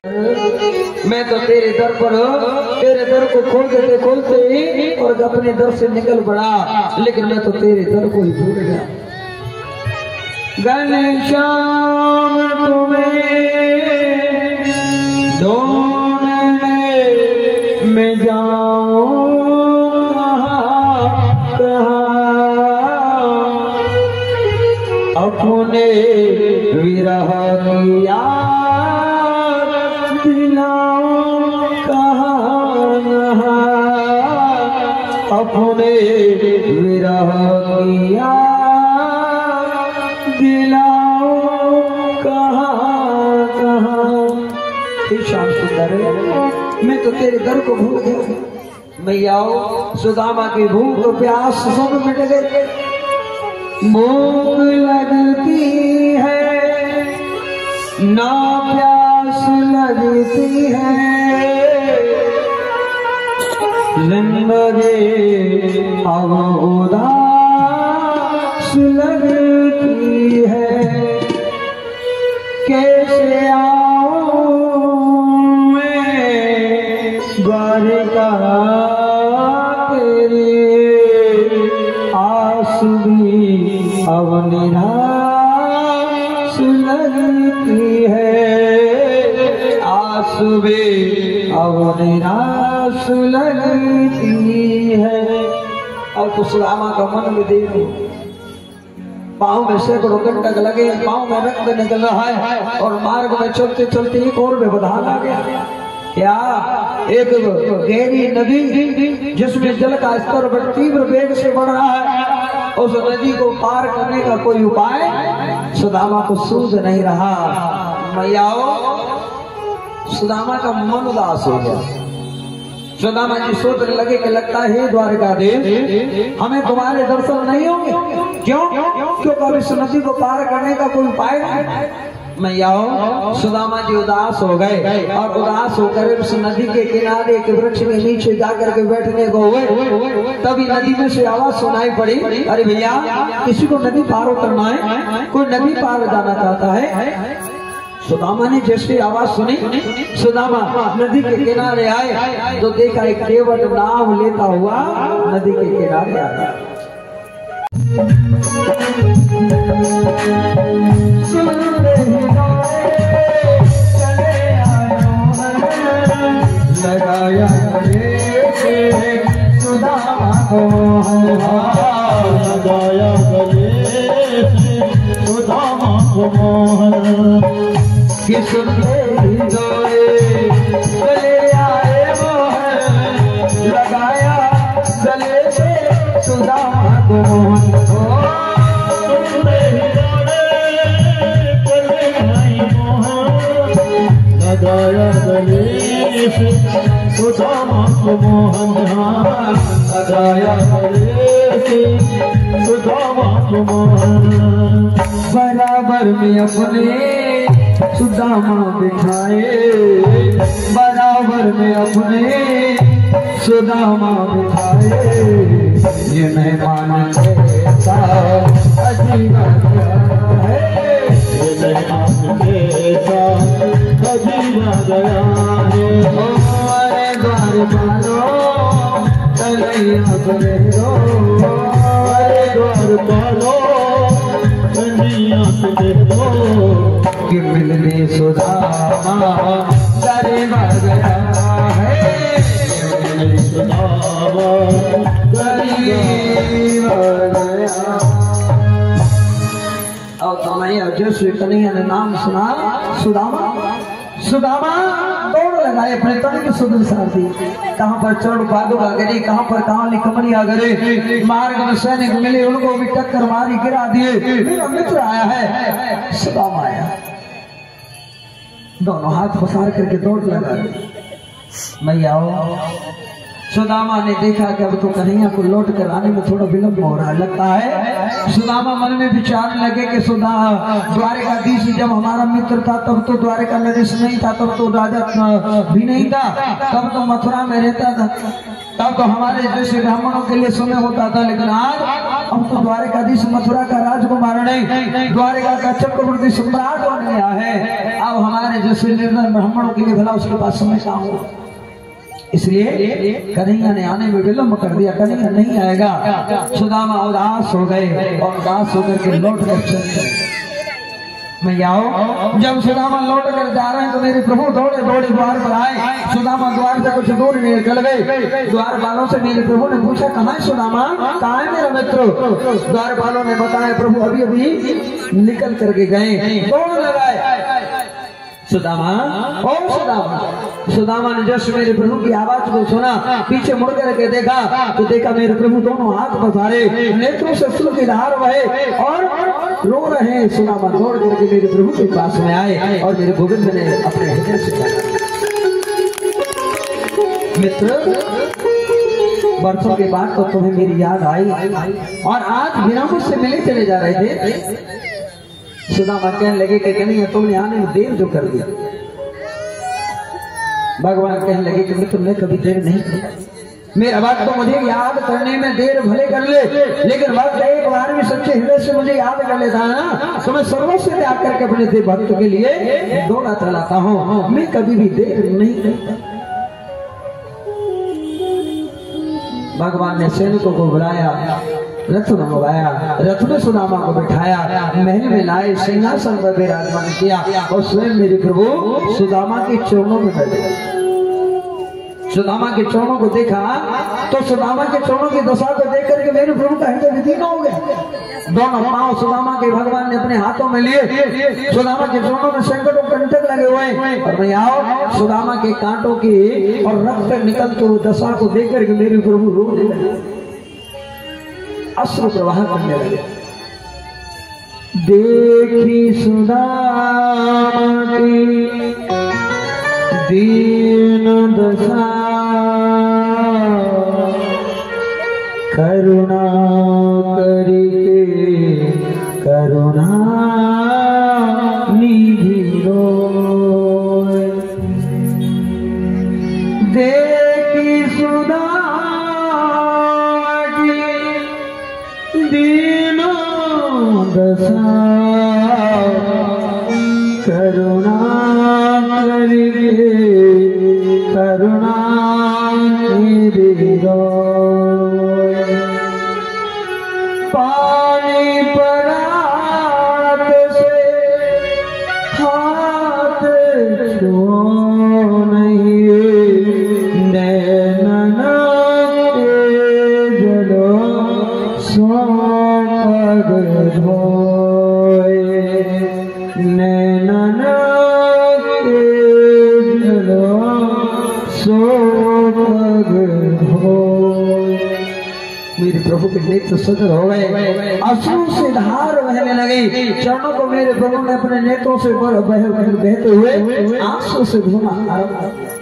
मैं तो तेरे दर पर तेरे दर को खोलते ही और अपने दर से निकल पड़ा, लेकिन मैं तो तेरे दर को ही भूल गया। घनश्याम तुम्हें ढूंढने में जाऊं अपने विरह की याद दिलाऊं कहाँ, अपने विरह की याद दिलाऊं कहाँ कहाँ। शाम सुंदर मैं तो तेरे दर को भूल गया। मैया सुदामा की भूख प्यास सब मिट गए। भूख लगती है ना प्यास लगती है, जिंदगी अब उदास लगती है। कैसे आऊं मैं द्वारिका तेरी आस भी अब निराश लगती है, आस भी अब निराश लगती है। और तो सुदामा का मन में देखो, पाँव में सैकड़ों कंटक लगे, पाँव में रक्त निकल रहा है और मार्ग में चलते चलते एक और व्यवधान आ गया। क्या एक गहरी नदी जिसमें जल का स्तर बड़ तीव्र वेग से बढ़ रहा है, उस नदी को पार करने का कोई उपाय सुदामा को सूझ नहीं रहा। मैयाओ सुदामा का मन उदास हो गया। सुदामा जी सोचने लगे कि लगता है द्वारिकाधीश हमें तुम्हारे दर्शन नहीं होंगे। क्यों? क्योंकि इस नदी को पार करने का कोई उपाय नहीं। मैयाओ सुदामा जी उदास हो गए और उदास होकर उस नदी के किनारे एक वृक्ष के नीचे जाकर के बैठने को हुए। तभी नदी में से आवाज सुनाई पड़ी, अरे भैया किसी को नदी पार उतरना है, कोई नदी पार जाना चाहता है। सुदामा ने जैसे आवाज सुनी, सुदामा नदी के किनारे आए तो देखा एक केवट नाव लेता हुआ नदी के किनारे आया। लगाया सुदामा को लगाया सुदामा को मोहन किस चले आए मोहन लगाया गले से सुदामा को मोहन लगाया गले से सुदामा को मोहन लगाया गले से सुदामा को मोहन बराबर में अपने सुदामा बिठाए, बराबर में अपने सुदामा बिठाए। ये मेहमान कैसा अजीब है, ये मेहमान कैसा अजीब गया है। हमारे द्वार पालो कन्हैया सुनेरो, हमारे द्वार पालो कन्हैया सुनेरो। कि मिलने सुदामा गरीब गया है, मिलने सुदामा गरीब गया। और कन्हैया जैसे कन्हैया ने नाम सुना सुदामा, सुदामा दौड़ लगाए अपने तन के सुदूर सारथी। कहाँ पर चढ़ पादुका गिरी, कहाँ पर कहानी कमरिया गिरे, मार्ग में सैनिक मिले उनको भी टक्कर मारी गिरा दिए। मेरा मित्र आया है, सुदामा आया, दोनों हाथ पसार करके दौड़ लगा। मैयाओ सुदामा ने देखा कि अब तो कन्हैया को लौट कर आने में थोड़ा विलंब हो रहा लगता है। सुदामा मन में विचारने लगे कि द्वारिकाधीश जब हमारा मित्र था तब तो द्वारिका नरेश नहीं था, तब तो राजा भी नहीं था, तब तो मथुरा में रहता था, तब तो हमारे जैसे ब्राह्मणों के लिए समय होता था। लेकिन आज अब तो द्वारिकाधीश मथुरा का राजकुमार नहीं, द्वारिका का चक्रवर्ती सम्राट होने आया है। अब हमारे जैसे निर्धन ब्राह्मणों के लिए भला उसके पास समय कहाँ हुआ, इसलिए कन्हैया ने आने में विलंब कर दिया। कन्हैया नहीं आएगा। सुदामा उदास हो गए और उदास होकर के लौट कर चले गए। मैं आओ, जब सुदामा लौट कर जा रहे हैं तो मेरे प्रभु दौड़े दौड़े द्वार पर आए। सुदामा द्वार से कुछ दूर निकल गए। द्वार वालों से मेरे प्रभु ने पूछा, कहाँ है सुदामा, कहाँ है मेरा मित्र? द्वार वालों ने बताया, प्रभु अभी अभी निकल करके गए। दौड़ लगाए, सुदामा ओ सुदामा। सुदामा ने जस्ट मेरे प्रभु की आवाज को सुना, पीछे मुड़ करके देखा तो देखा मेरे प्रभु दोनों हाथ पसारे, नेत्रों से अश्रु की धार बहे और रो रहे हैं। सुदामा दौड़ करके मेरे प्रभु के पास में आए और मेरे गोविंद ने अपने हृदय से कहा, मित्र बरसों के बाद तो तुम्हें मेरी याद आई और आज बिना मुझसे मिले चले जा रहे थे। सुदामा कहने लगे कि कन्हैया तुमने आने में देर जो कर दिया। भगवान कहने लगे कि मित्र मैं कभी देर नहीं किया, मेरा बात तो मुझे याद करने में देर भले कर ले, लेकिन वक्त एक बार भी सच्चे हृदय से मुझे याद कर लेता है ना, तो मैं सर्वस्व त्याग करके अपने देव भक्त के लिए दौड़ा चलाता हूँ। मैं कभी भी देर नहीं करता। भगवान ने सैनिकों को बुलाया, रथ मंगवाया, रथ में सुदामा को बिठाया, महल में लाए, सिंहासन पर विराजमान किया और स्वयं मेरे प्रभु सुदामा के चरणों में बैठे। सुदामा के चरणों को देखा तो सुदामा के चरणों की दशा को देख करके मेरे प्रभु का हृदय विदीर्ण हो गया। दोनों पांव सुदामा के भगवान ने अपने हाथों में लिए। सुदामा के चरणों में संकटों कंटक लगे हुए और मैं आओ सुदामा के कांटों की और रक्त निकलते हुए दशा को देख करके मेरे प्रभु रोने लगे, अश्रु प्रवाह करने लगे। देखी सुदामा की दीन दशा, करुणा करके करुणा निधि रोए। देखी सुदामा की दीन दशा, करुणा करके करुणा निधि रोए। पानी परात से हाथ छो नहीं, नैनन के जलो सोपग धोए, नैनन के जलो सोपग धोए। मेरे प्रभु के नेत्र सजल हो गए, अश्रु से धार बहने लगी। चरणों को मेरे प्रभु ने अपने नेत्रों से बहते हुए आंसू से धोना आरंभ कर दिया।